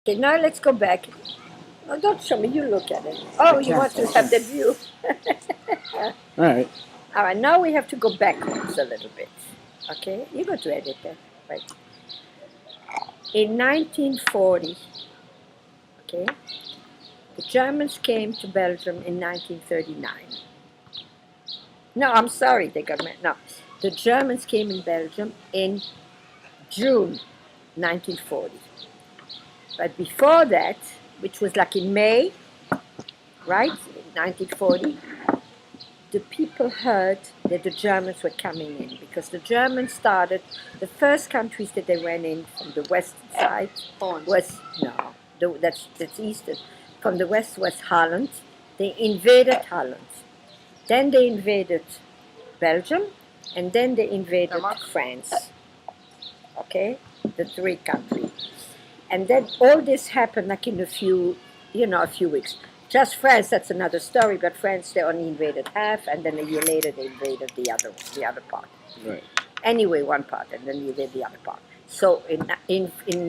Okay, now let's go back. No, don't show me. You look at it. Oh, you want to have the view. All right. All right, now we have to go backwards a little bit. Okay, you go to edit that. Right. In 1940, okay, the Germans came to Belgium in 1939. No, I'm sorry, they got no. The Germans came in Belgium in June 1940. But before that, which was like in May, right, 1940, the people heard that the Germans were coming in because the Germans started, the first countries that they went in from the western side was, no, that's eastern. From the west was Holland. They invaded Holland. Then they invaded Belgium, and then they invaded France. Okay, the three countries. And then all this happened like in a few weeks. Just France, that's another story. But France, they only invaded half, and then a year later they invaded the other part. Right. Anyway, one part, and then they invaded the other part. So in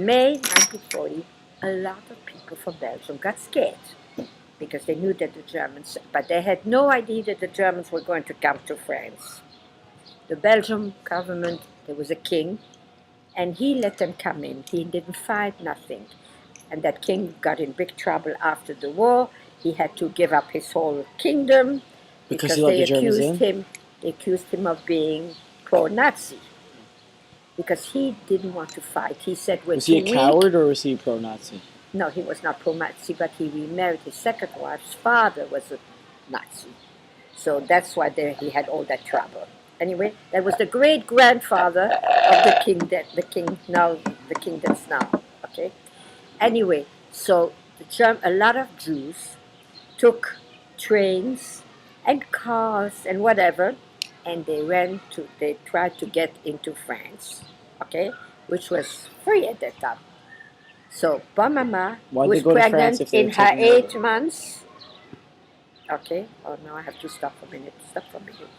May 1940, a lot of people from Belgium got scared because they knew that the Germans, but they had no idea that the Germans were going to come to France. The Belgian government, there was a king, and he let them come in. He didn't fight, nothing. And that king got in big trouble after the war. He had to give up his whole kingdom Because he let the Germans in? They accused him of being pro-Nazi because he didn't want to fight. He said, "We're Was he a too coward weak." or was he pro-Nazi? No, he was not pro-Nazi, but he remarried his second wife's father was a Nazi. So that's why he had all that trouble. Anyway, that was the great grandfather of the king that's now. Okay. Anyway, so a lot of Jews took trains and cars and whatever, and they tried to get into France. Okay, which was free at that time. So Mama Why'd was they go to France pregnant if they were in her taking over? 8 months. Okay. Oh, now I have to stop for a minute. Stop for a minute.